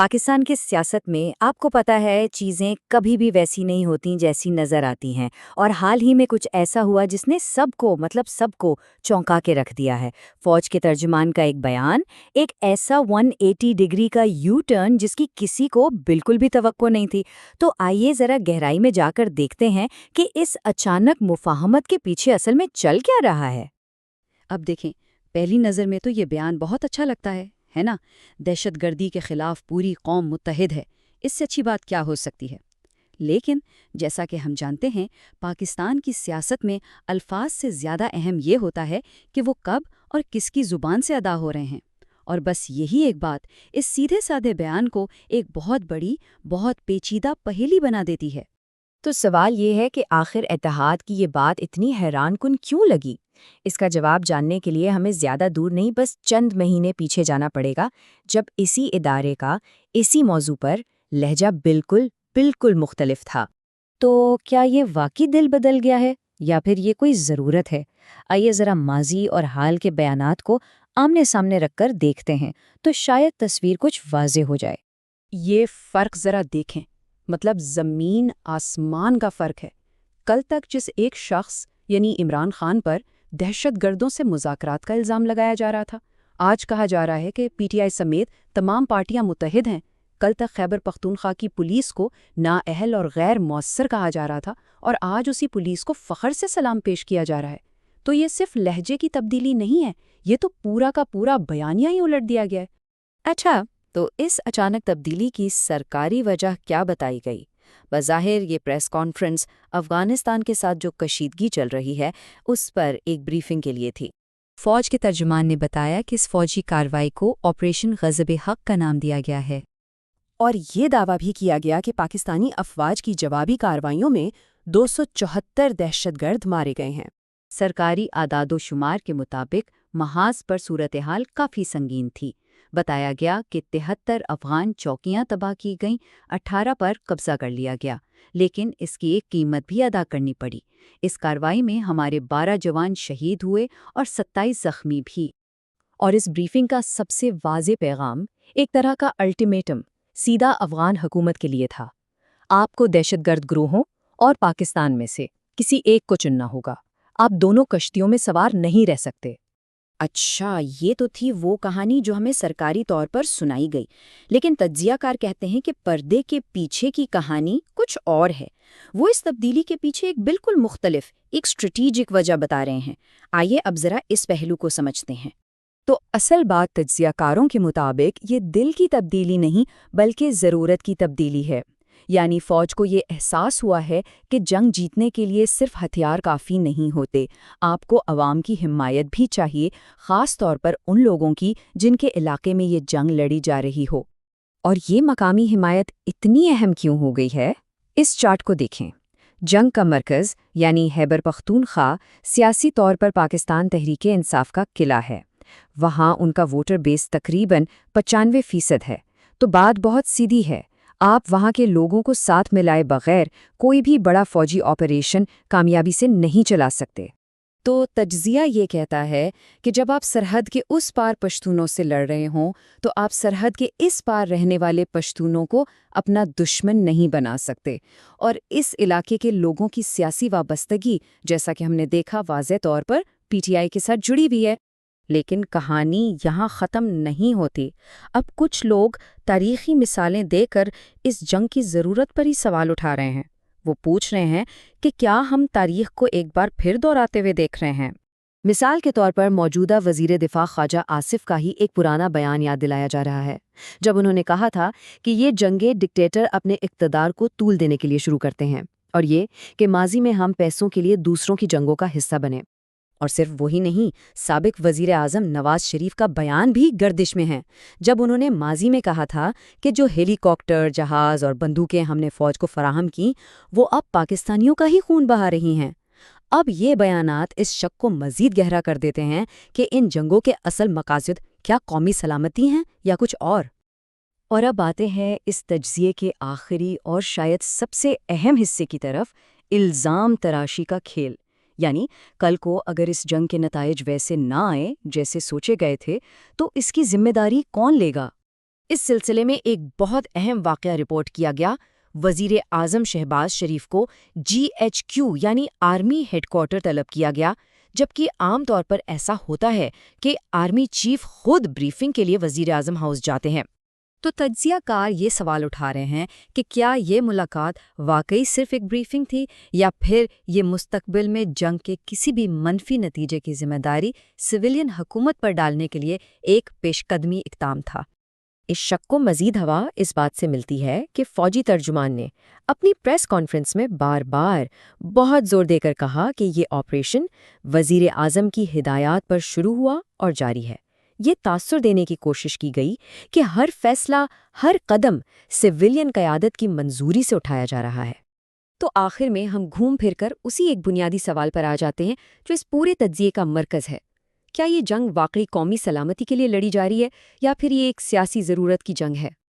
پاکستان کی سیاست میں آپ کو پتہ ہے چیزیں کبھی بھی ویسی نہیں ہوتیں جیسی نظر آتی ہیں، اور حال ہی میں کچھ ایسا ہوا جس نے سب کو چونکا کے رکھ دیا ہے۔ فوج کے ترجمان کا ایک بیان، ایک ایسا 180 ڈگری کا یو ٹرن جس کی کسی کو بالکل بھی توقع نہیں تھی۔ تو آئیے ذرا گہرائی میں جا کر دیکھتے ہیں کہ اس اچانک مفاہمت کے پیچھے اصل میں چل کیا رہا ہے۔ اب دیکھیں، پہلی نظر میں تو یہ بیان بہت اچھا لگتا ہے نا؟ دہشت گردی کے خلاف پوری قوم متحد ہے، اس سے اچھی بات کیا ہو سکتی ہے؟ لیکن جیسا کہ ہم جانتے ہیں، پاکستان کی سیاست میں الفاظ سے زیادہ اہم یہ ہوتا ہے کہ وہ کب اور کس کی زبان سے ادا ہو رہے ہیں، اور بس یہی ایک بات اس سیدھے سادے بیان کو ایک بہت بڑی، بہت پیچیدہ پہیلی بنا دیتی ہے۔ تو سوال یہ ہے کہ آخر اتحاد کی یہ بات اتنی حیران کن کیوں لگی؟ اس کا جواب جاننے کے لیے ہمیں زیادہ دور نہیں، بس چند مہینے پیچھے جانا پڑے گا، جب اسی ادارے کا اسی موضوع پر لہجہ بالکل مختلف تھا۔ تو کیا یہ واقعی دل بدل گیا ہے یا پھر یہ کوئی ضرورت ہے؟ آئیے ذرا ماضی اور حال کے بیانات کو آمنے سامنے رکھ کر دیکھتے ہیں، تو شاید تصویر کچھ واضح ہو جائے۔ یہ فرق ذرا دیکھیں، مطلب زمین آسمان کا فرق ہے۔ کل تک جس ایک شخص یعنی عمران خان پر دہشت گردوں سے مذاکرات کا الزام لگایا جا رہا تھا، آج کہا جا رہا ہے کہ پی ٹی آئی سمیت تمام پارٹیاں متحد ہیں۔ کل تک خیبر پختونخوا کی پولیس کو نااہل اور غیر مؤثر کہا جا رہا تھا، اور آج اسی پولیس کو فخر سے سلام پیش کیا جا رہا ہے۔ تو یہ صرف لہجے کی تبدیلی نہیں ہے، یہ تو پورا کا پورا بیانیہ ہی الٹ دیا گیا ہے۔ اچھا، تو اس اچانک تبدیلی کی سرکاری وجہ کیا بتائی گئی؟ بظاہر یہ پریس کانفرنس افغانستان کے ساتھ جو کشیدگی چل رہی ہے اس پر ایک بریفنگ کے لیے تھی۔ فوج کے ترجمان نے بتایا کہ اس فوجی کارروائی کو آپریشن غضب حق کا نام دیا گیا ہے، اور یہ دعویٰ بھی کیا گیا کہ پاکستانی افواج کی جوابی کارروائیوں میں 274 دہشت گرد مارے گئے ہیں۔ سرکاری اعداد و شمار کے مطابق محاذ پر صورتحال کافی سنگین تھی۔ بتایا گیا کہ 73 افغان چوکیاں تباہ کی گئیں، 18 پر قبضہ کر لیا گیا، لیکن اس کی ایک قیمت بھی ادا کرنی پڑی۔ اس کارروائی میں ہمارے 12 جوان شہید ہوئے اور 27 زخمی بھی۔ اور اس بریفنگ کا سب سے واضح پیغام ایک طرح کا الٹیمیٹم سیدھا افغان حکومت کے لیے تھا۔ آپ کو دہشت گرد گروہوں اور پاکستان میں سے کسی ایک کو چننا ہوگا، آپ دونوں کشتیوں میں سوار نہیں رہ سکتے۔ اچھا، یہ تو تھی وہ کہانی جو ہمیں سرکاری طور پر سنائی گئی، لیکن تجزیہ کار کہتے ہیں کہ پردے کے پیچھے کی کہانی کچھ اور ہے۔ وہ اس تبدیلی کے پیچھے ایک بالکل مختلف، ایک اسٹریٹیجک وجہ بتا رہے ہیں۔ آئیے اب ذرا اس پہلو کو سمجھتے ہیں۔ تو اصل بات تجزیہ کاروں کے مطابق یہ دل کی تبدیلی نہیں بلکہ ضرورت کی تبدیلی ہے۔ یعنی فوج کو یہ احساس ہوا ہے کہ جنگ جیتنے کے لیے صرف ہتھیار کافی نہیں ہوتے، آپ کو عوام کی حمایت بھی چاہیے، خاص طور پر ان لوگوں کی جن کے علاقے میں یہ جنگ لڑی جا رہی ہو۔ اور یہ مقامی حمایت اتنی اہم کیوں ہو گئی ہے؟ اس چارٹ کو دیکھیں۔ جنگ کا مرکز یعنی خیبر پختونخوا سیاسی طور پر پاکستان تحریک انصاف کا قلعہ ہے۔ وہاں ان کا ووٹر بیس تقریباً 95% ہے۔ تو بات بہت سیدھی ہے، آپ وہاں کے لوگوں کو ساتھ ملائے بغیر کوئی بھی بڑا فوجی آپریشن کامیابی سے نہیں چلا سکتے۔ تو تجزیہ یہ کہتا ہے کہ جب آپ سرحد کے اس پار پشتونوں سے لڑ رہے ہوں تو آپ سرحد کے اس پار رہنے والے پشتونوں کو اپنا دشمن نہیں بنا سکتے، اور اس علاقے کے لوگوں کی سیاسی وابستگی، جیسا کہ ہم نے دیکھا، واضح طور پر پی ٹی آئی کے ساتھ جڑی بھی ہے۔ لیکن کہانی یہاں ختم نہیں ہوتی۔ اب کچھ لوگ تاریخی مثالیں دے کر اس جنگ کی ضرورت پر ہی سوال اٹھا رہے ہیں۔ وہ پوچھ رہے ہیں کہ کیا ہم تاریخ کو ایک بار پھر دہراتے ہوئے دیکھ رہے ہیں؟ مثال کے طور پر موجودہ وزیر دفاع خواجہ آصف کا ہی ایک پرانا بیان یاد دلایا جا رہا ہے، جب انہوں نے کہا تھا کہ یہ جنگیں ڈکٹیٹر اپنے اقتدار کو طول دینے کے لیے شروع کرتے ہیں، اور یہ کہ ماضی میں ہم پیسوں کے لیے دوسروں کی جنگوں کا حصہ بنے۔ اور صرف وہی نہیں، سابق وزیر اعظم نواز شریف کا بیان بھی گردش میں ہے، جب انہوں نے ماضی میں کہا تھا کہ جو ہیلی کاپٹر، جہاز اور بندوقیں ہم نے فوج کو فراہم کی، وہ اب پاکستانیوں کا ہی خون بہا رہی ہیں۔ اب یہ بیانات اس شک کو مزید گہرا کر دیتے ہیں کہ ان جنگوں کے اصل مقاصد کیا قومی سلامتی ہیں یا کچھ اور۔ اور اب آتے ہیں اس تجزیے کے آخری اور شاید سب سے اہم حصے کی طرف، الزام تراشی کا کھیل۔ یعنی کل کو اگر اس جنگ کے نتائج ویسے نہ آئے جیسے سوچے گئے تھے تو اس کی ذمہ داری کون لے گا؟ اس سلسلے میں ایک بہت اہم واقعہ رپورٹ کیا گیا۔ وزیر اعظم شہباز شریف کو GHQ یعنی آرمی ہیڈ کوارٹر طلب کیا گیا، جبکہ عام طور پر ایسا ہوتا ہے کہ آرمی چیف خود بریفنگ کے لیے وزیر اعظم ہاؤس جاتے ہیں۔ تو تجزیہ کار یہ سوال اٹھا رہے ہیں کہ کیا یہ ملاقات واقعی صرف ایک بریفنگ تھی، یا پھر یہ مستقبل میں جنگ کے کسی بھی منفی نتیجے کی ذمہ داری سویلین حکومت پر ڈالنے کے لیے ایک پیش قدمی اقدام تھا؟ اس شک کو مزید ہوا اس بات سے ملتی ہے کہ فوجی ترجمان نے اپنی پریس کانفرنس میں بار بار بہت زور دے کر کہا کہ یہ آپریشن وزیر اعظم کی ہدایات پر شروع ہوا اور جاری ہے۔ یہ تاثر دینے کی کوشش کی گئی کہ ہر فیصلہ، ہر قدم سویلین قیادت کی منظوری سے اٹھایا جا رہا ہے۔ تو آخر میں ہم گھوم پھر کر اسی ایک بنیادی سوال پر آ جاتے ہیں جو اس پورے تجزیے کا مرکز ہے۔ کیا یہ جنگ واقعی قومی سلامتی کے لیے لڑی جا رہی ہے، یا پھر یہ ایک سیاسی ضرورت کی جنگ ہے؟